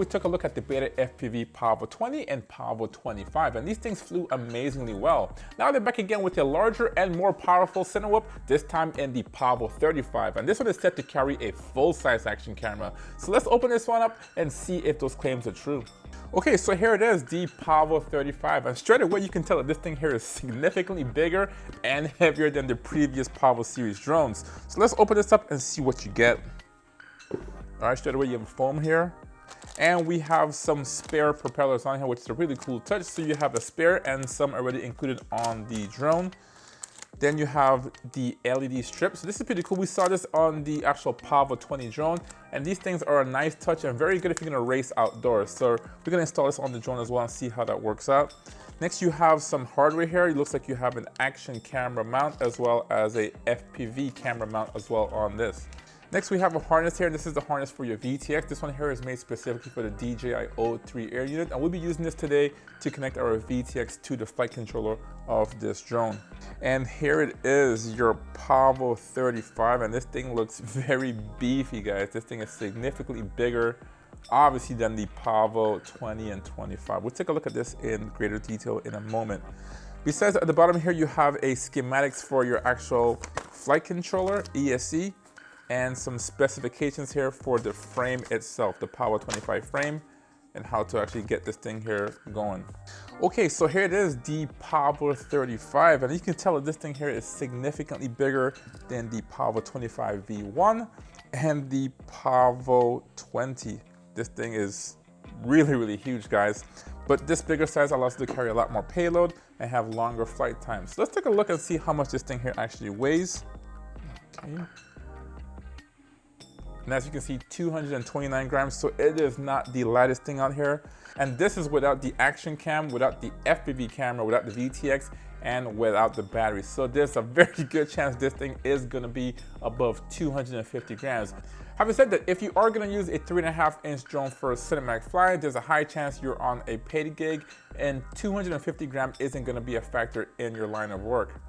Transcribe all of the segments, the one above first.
we took a look at the BetaFPV Pavo20 and Pavo25, and these things flew amazingly well. Now they're back again with a larger and more powerful center whoop, this time in the Pavo35, and this one is set to carry a full-size action camera. So let's open this one up and see if those claims are true. Okay, so here it is, the Pavo35, and straight away you can tell that this thing here is significantly bigger and heavier than the previous Pavo series drones. So let's open this up and see what you get. All right, straight away you have a foam here, and we have some spare propellers on here, which is a really cool touch. So you have a spare and some already included on the drone. Then you have the LED strip. So this is pretty cool. We saw this on the actual Pavo20 drone, and these things are a nice touch and very good if you're gonna race outdoors. So we're gonna install this on the drone as well and see how that works out. Next, you have some hardware here. It looks like you have an action camera mount as well as a FPV camera mount as well on this. Next, we have a harness here. This is the harness for your VTX. This one here is made specifically for the DJI-O3 air unit, and we'll be using this today to connect our VTX to the flight controller of this drone. And here it is, your Pavo35, and this thing looks very beefy, guys. This thing is significantly bigger, obviously, than the Pavo20 and 25. We'll take a look at this in greater detail in a moment. Besides, at the bottom here, you have a schematics for your actual flight controller, ESC, and some specifications here for the frame itself, the Pavo25 frame, and how to actually get this thing here going. Okay, so here it is, the Pavo35, and you can tell that this thing here is significantly bigger than the Pavo25 V1 and the Pavo20. This thing is really, really huge, guys. But this bigger size allows it to carry a lot more payload and have longer flight times. So let's take a look and see how much this thing here actually weighs. Okay. And as you can see, 229 grams, so it is not the lightest thing out here. And this is without the action cam, without the FPV camera, without the VTX, and without the battery. So there's a very good chance this thing is gonna be above 250 grams. Having said that, if you are gonna use a 3.5-inch drone for a cinematic flight, there's a high chance you're on a paid gig, and 250 grams isn't gonna be a factor in your line of work.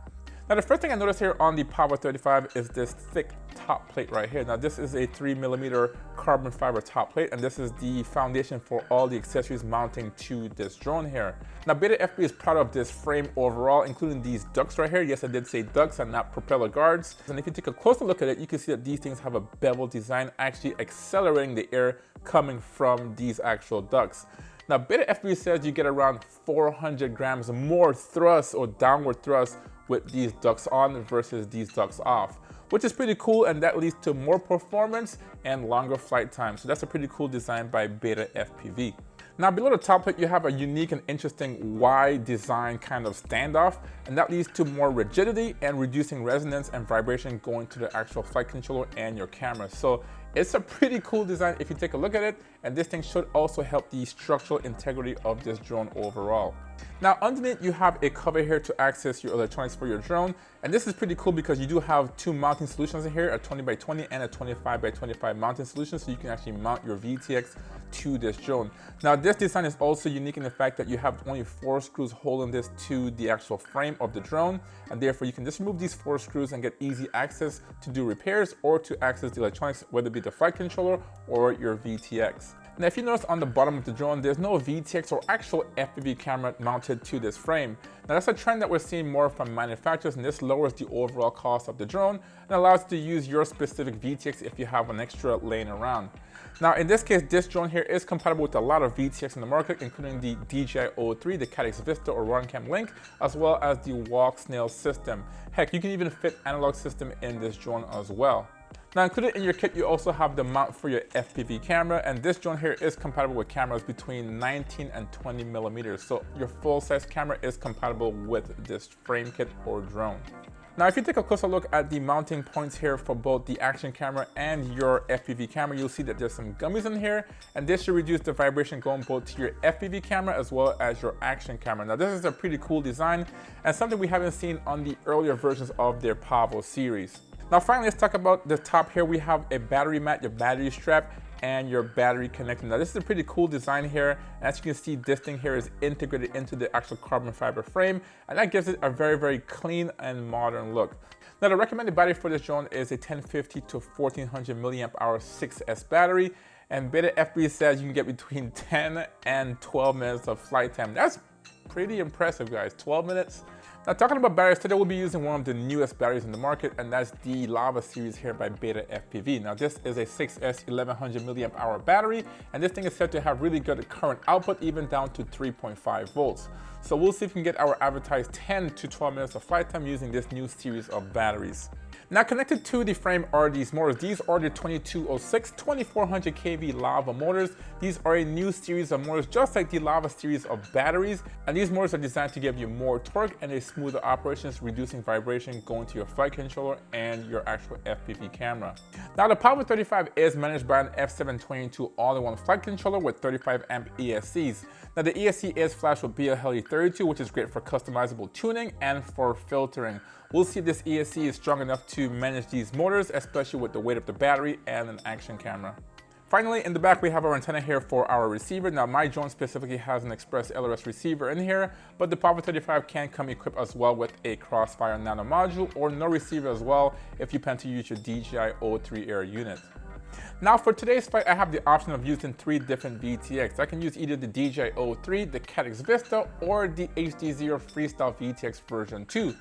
Now, the first thing I noticed here on the Pavo35 is this thick top plate right here. Now, this is a 3mm carbon fiber top plate, and this is the foundation for all the accessories mounting to this drone here. Now, BetaFPV is proud of this frame overall, including these ducts right here. Yes, I did say ducts and not propeller guards. And if you take a closer look at it, you can see that these things have a bevel design, actually accelerating the air coming from these actual ducts. Now, BetaFPV says you get around 400 grams more thrust or downward thrust with these ducts on versus these ducts off, which is pretty cool, and that leads to more performance and longer flight time. So that's a pretty cool design by BetaFPV. Now, below the top plate, you have a unique and interesting Y design kind of standoff, and that leads to more rigidity and reducing resonance and vibration going to the actual flight controller and your camera. So it's a pretty cool design if you take a look at it, and this thing should also help the structural integrity of this drone overall. Now, underneath you have a cover here to access your electronics for your drone, and this is pretty cool because you do have two mounting solutions in here, a 20x20 and a 25x25 mounting solution, so you can actually mount your VTX to this drone. Now, this design is also unique in the fact that you have only 4 screws holding this to the actual frame of the drone, and therefore you can just remove these 4 screws and get easy access to do repairs or to access the electronics, whether it be the flight controller or your VTX. Now, if you notice on the bottom of the drone, there's no VTX or actual FPV camera mounted to this frame. Now, that's a trend that we're seeing more from manufacturers, and this lowers the overall cost of the drone and allows you to use your specific VTX if you have an extra laying around. Now, in this case, this drone here is compatible with a lot of VTX in the market, including the DJI-O3, the Caddx Vista or RunCam Link, as well as the Walk Snail system. Heck, you can even fit analog system in this drone as well. Now, included in your kit, you also have the mount for your FPV camera, and this drone here is compatible with cameras between 19 and 20 millimeters. So your full-size camera is compatible with this frame kit or drone. Now, if you take a closer look at the mounting points here for both the action camera and your FPV camera, you'll see that there's some gummies in here, and this should reduce the vibration going both to your FPV camera as well as your action camera. Now, this is a pretty cool design and something we haven't seen on the earlier versions of their Pavo series. Now, finally, let's talk about the top here. We have a battery mat, your battery strap, and your battery connector. Now, this is a pretty cool design here. As you can see, this thing here is integrated into the actual carbon fiber frame, and that gives it a very, very clean and modern look. Now, the recommended battery for this drone is a 1050 to 1400 milliamp hour 6S battery. And BetaFPV says you can get between 10 and 12 minutes of flight time. That's pretty impressive, guys, 12 minutes. Now, talking about batteries, today we'll be using one of the newest batteries in the market, and that's the Lava series here by BetaFPV. Now, this is a 6S 1100 milliamp hour battery, and this thing is said to have really good current output, even down to 3.5 volts. So we'll see if we can get our advertised 10 to 12 minutes of flight time using this new series of batteries. Now, connected to the frame are these motors. These are the 2206 2400 kV Lava motors. These are a new series of motors, just like the Lava series of batteries. And these motors are designed to give you more torque and a smoother operations, reducing vibration going to your flight controller and your actual FPV camera. Now, the Pavo35 is managed by an F722 all-in-one flight controller with 35 amp ESCs. Now, the ESC is flashed with BLE32, which is great for customizable tuning and for filtering. We'll see if this ESC is strong enough to manage these motors, especially with the weight of the battery and an action camera. Finally, in the back, we have our antenna here for our receiver. Now, my drone specifically has an Express LRS receiver in here, but the Pavo35 can come equipped as well with a Crossfire Nano module or no receiver as well if you plan to use your DJI O3 Air unit. Now, for today's flight, I have the option of using 3 different VTX. I can use either the DJI O3, the Caddx Vista, or the HD0 Freestyle VTX version 2.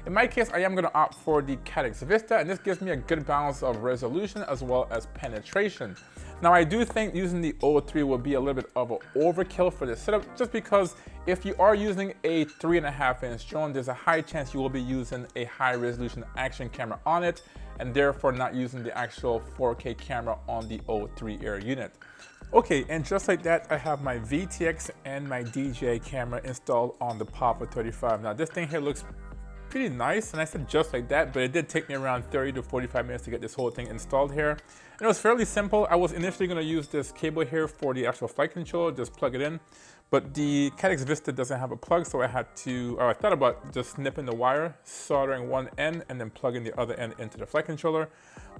In my case, I am going to opt for the Caddx Vista, and this gives me a good balance of resolution as well as penetration. Now, I do think using the O3 will be a little bit of an overkill for this setup, just because if you are using a 3.5-inch drone, there's a high chance you will be using a high resolution action camera on it, and therefore not using the actual 4K camera on the O3 Air unit. Okay, and just like that, I have my VTX and my DJI camera installed on the Pavo35. Now, this thing here looks pretty nice, and I said just like that, but it did take me around 30 to 45 minutes to get this whole thing installed here. And it was fairly simple. I was initially going to use this cable here for the actual flight controller, just plug it in, but the Caddx Vista doesn't have a plug, so I thought about just snipping the wire, soldering one end, and then plugging the other end into the flight controller.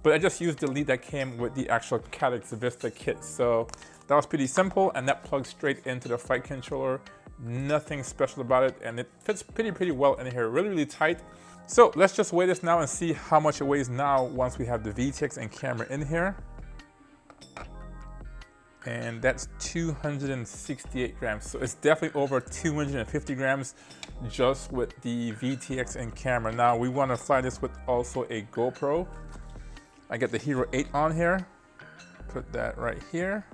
But I just used the lead that came with the actual Caddx Vista kit, so that was pretty simple, and that plugs straight into the flight controller. Nothing special about it, and it fits pretty well in here, really tight. So let's just weigh this now and see how much it weighs now once we have the VTX and camera in here. And that's 268 grams, so it's definitely over 250 grams just with the VTX and camera. Now we want to fly this with also a GoPro. I got the Hero 8 on here, put that right here.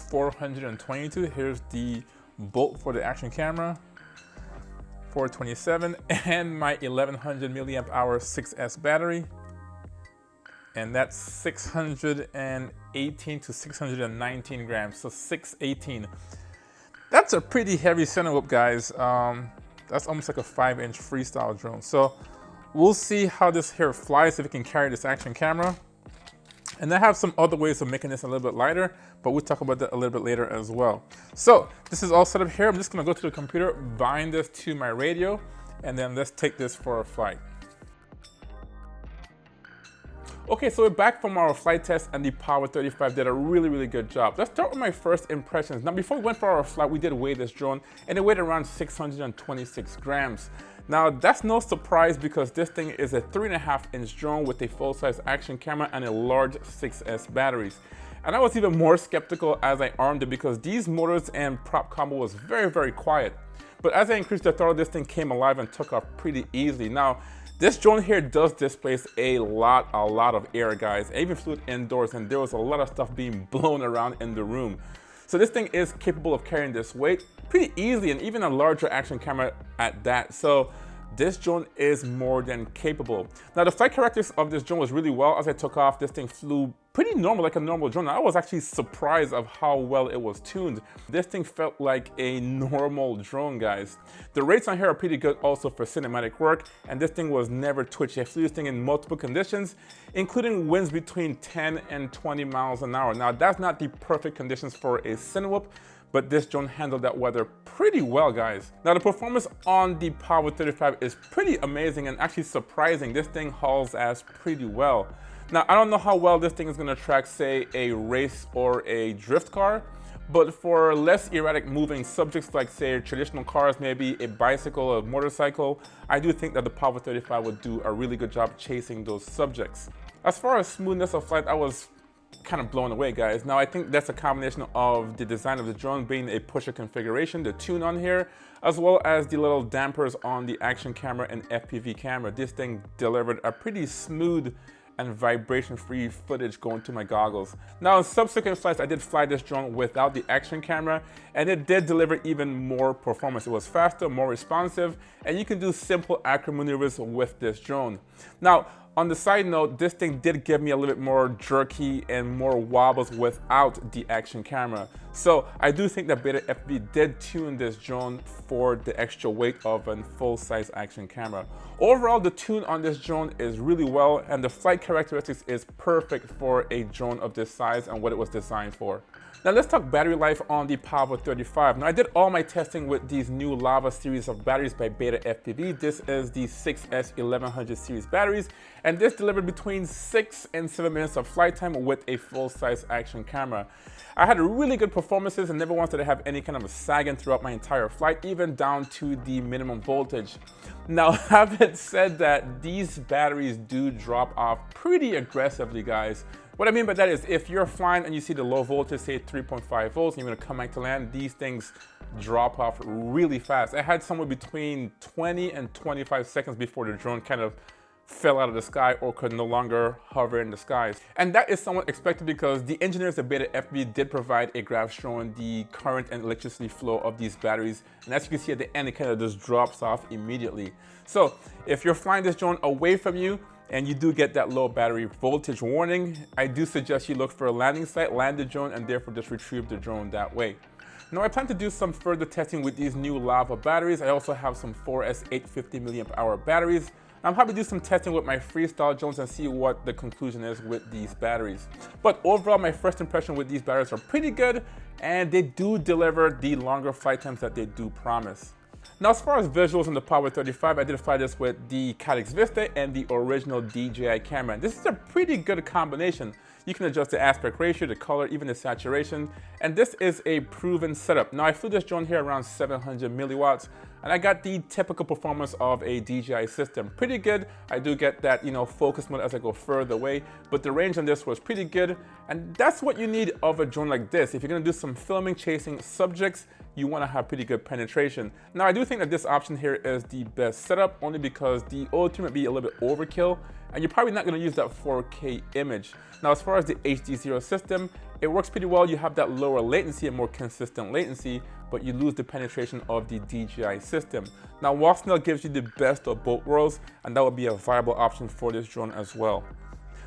422, here's the bolt for the action camera, 427, and my 1100 milliamp hour 6S battery, and that's 618 to 619 grams, so 618. That's a pretty heavy center whip, guys. That's almost like a 5-inch freestyle drone. So we'll see how this here flies, if it can carry this action camera. And I have some other ways of making this a little bit lighter, but we'll talk about that a little bit later as well. So this is all set up here. I'm just gonna go to the computer, bind this to my radio, and then let's take this for a flight. Okay, so we're back from our flight test, and the Pavo35 did a really good job. Let's start with my first impressions. Now, before we went for our flight, we did weigh this drone, and it weighed around 626 grams. Now, that's no surprise because this thing is a 3.5-inch drone with a full-size action camera and a large 6S batteries. And I was even more skeptical as I armed it because these motors and prop combo was very quiet. But as I increased the throttle, this thing came alive and took off pretty easily. Now, this drone here does displace a lot of air, guys. I even flew it indoors, and there was a lot of stuff being blown around in the room. So this thing is capable of carrying this weight pretty easily, and even a larger action camera at that. So this drone is more than capable. Now, the flight characteristics of this drone was really well. As I took off, this thing flew pretty normal, like a normal drone. I was actually surprised of how well it was tuned. This thing felt like a normal drone, guys. The rates on here are pretty good also for cinematic work, and this thing was never twitchy. I flew this thing in multiple conditions, including winds between 10 and 20 miles an hour. Now, that's not the perfect conditions for a Cinewhoop, but this drone handled that weather pretty well, guys. Now, the performance on the Pavo35 is pretty amazing and actually surprising. This thing hauls ass pretty well. Now, I don't know how well this thing is gonna track, say, a race or a drift car, but for less erratic moving subjects like, say, traditional cars, maybe a bicycle or a motorcycle, I do think that the Pavo35 would do a really good job chasing those subjects. As far as smoothness of flight, I was kind of blown away, guys. Now I think that's a combination of the design of the drone being a pusher configuration, the tune on here, as well as the little dampers on the action camera and FPV camera. This thing delivered a pretty smooth and vibration-free footage going to my goggles. Now in subsequent flights, I did fly this drone without the action camera, and it did deliver even more performance. It was faster, more responsive, and you can do simple acro maneuvers with this drone. Now, on the side note, this thing did give me a little bit more jerky and more wobbles without the action camera. So I do think that BetaFPV did tune this drone for the extra weight of a full-size action camera. Overall, the tune on this drone is really well, and the flight characteristics is perfect for a drone of this size and what it was designed for. Now let's talk battery life on the Pavo35. Now I did all my testing with these new Lava series of batteries by BetaFPV. This is the 6S1100 series batteries, and this delivered between 6 and 7 minutes of flight time with a full-size action camera. I had really good performances and never wanted to have any kind of a sagging throughout my entire flight, even down to the minimum voltage. Now, having said that, these batteries do drop off pretty aggressively, guys. What I mean by that is if you're flying and you see the low voltage, say 3.5 volts, and you're gonna come back to land, these things drop off really fast. I had somewhere between 20 and 25 seconds before the drone kind of fell out of the sky or could no longer hover in the skies. And that is somewhat expected because the engineers at BetaFPV did provide a graph showing the current and electricity flow of these batteries. And as you can see at the end, it kind of just drops off immediately. So if you're flying this drone away from you, and you do get that low battery voltage warning, I do suggest you look for a landing site, land the drone, and therefore just retrieve the drone that way. Now I plan to do some further testing with these new Lava batteries. I also have some 4S 850 mAh batteries. I'm happy to do some testing with my freestyle drones and see what the conclusion is with these batteries. But overall, my first impression with these batteries are pretty good, and they do deliver the longer flight times that they do promise. Now, as far as visuals on the Pavo35, I did fly this with the Calyx Vista and the original DJI camera. And this is a pretty good combination. You can adjust the aspect ratio, the color, even the saturation, and this is a proven setup. Now, I flew this drone here around 700 milliwatts, and I got the typical performance of a DJI system. Pretty good. I do get that, focus mode as I go further away, but the range on this was pretty good, and that's what you need of a drone like this. If you're gonna do some filming, chasing subjects, you wanna have pretty good penetration. Now, I do think that this option here is the best setup, only because the O2 might be a little bit overkill, and you're probably not gonna use that 4K image. Now, as far as the HD0 system, it works pretty well. You have that lower latency and more consistent latency, but you lose the penetration of the DJI system. Now, Walksnail gives you the best of both worlds, and that would be a viable option for this drone as well.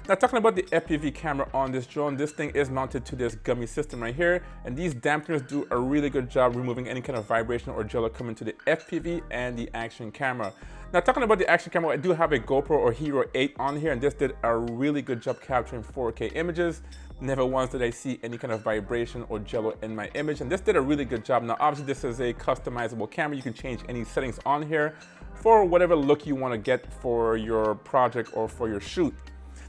Now, talking about the FPV camera on this drone, this thing is mounted to this gummy system right here, and these dampeners do a really good job removing any kind of vibration or jello coming to the FPV and the action camera. Now, talking about the action camera, I do have a GoPro or Hero 8 on here, and this did a really good job capturing 4K images. Never once did I see any kind of vibration or jello in my image, and this did a really good job. Now, obviously, this is a customizable camera. You can change any settings on here for whatever look you want to get for your project or for your shoot.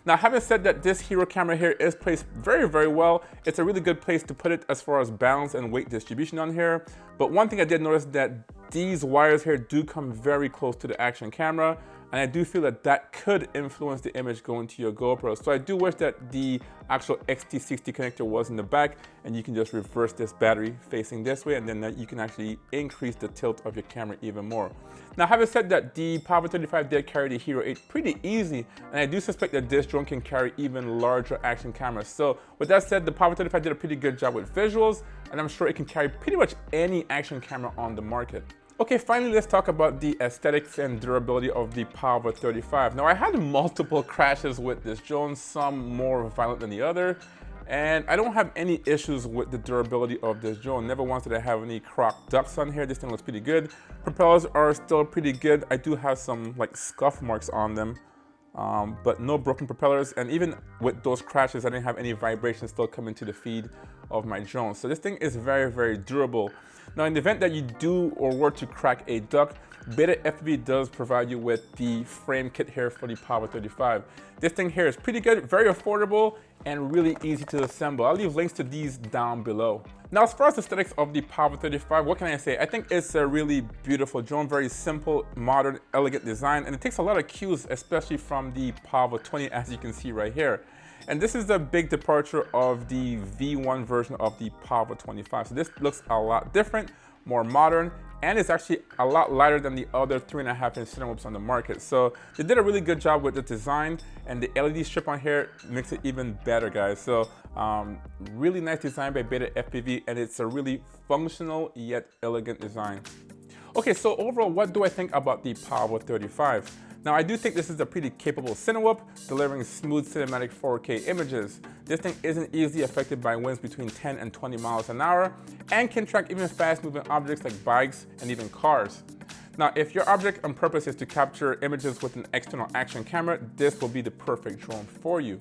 Now, having said that, this Hero camera here is placed very, very well. It's a really good place to put it as far as balance and weight distribution on here. But one thing I did notice that these wires here do come very close to the action camera, and I do feel that that could influence the image going to your GoPro. So I do wish that the actual XT60 connector was in the back, and you can just reverse this battery facing this way, and then you can actually increase the tilt of your camera even more. Now, having said that, the Pavo35 did carry the Hero 8 pretty easy, and I do suspect that this drone can carry even larger action cameras. So with that said, the Pavo35 did a pretty good job with visuals, and I'm sure it can carry pretty much any action camera on the market. Okay, finally, let's talk about the aesthetics and durability of the Pavo35. Now, I had multiple crashes with this drone, some more violent than the other, and I don't have any issues with the durability of this drone. Never once did I have any crocked ducts on here. This thing looks pretty good. Propellers are still pretty good. I do have some scuff marks on them, but no broken propellers. And even with those crashes, I didn't have any vibrations still coming to the feed of my drone. So this thing is very, very durable. Now, in the event that you do or were to crack a duct, BetaFPV does provide you with the frame kit here for the Pavo35. This thing here is pretty good, very affordable, and really easy to assemble. I'll leave links to these down below. Now, as far as the aesthetics of the Pavo35, what can I say? I think it's a really beautiful drone, very simple, modern, elegant design, and it takes a lot of cues, especially from the Pavo 20, as you can see right here. And this is a big departure of the V1 version of the Pavo35. So this looks a lot different, more modern, and it's actually a lot lighter than the other 3.5-inch Cinewhoops on the market. So they did a really good job with the design, and the LED strip on here makes it even better, guys. So really nice design by BetaFPV, and it's a really functional yet elegant design. Okay, so overall, what do I think about the Pavo35? Now, I do think this is a pretty capable Cinewhoop, delivering smooth cinematic 4K images. This thing isn't easily affected by winds between 10 and 20 miles an hour, and can track even fast-moving objects like bikes and even cars. Now, if your object on purpose is to capture images with an external action camera, this will be the perfect drone for you.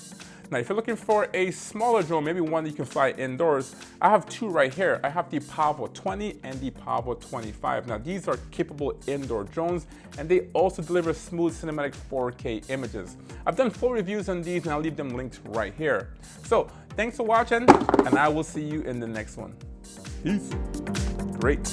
Now, if you're looking for a smaller drone, maybe one that you can fly indoors, I have two right here. I have the Pavo20 and the Pavo25. Now, these are capable indoor drones, and they also deliver smooth cinematic 4K images. I've done full reviews on these, and I'll leave them linked right here. So, thanks for watching, and I will see you in the next one. Peace. Great.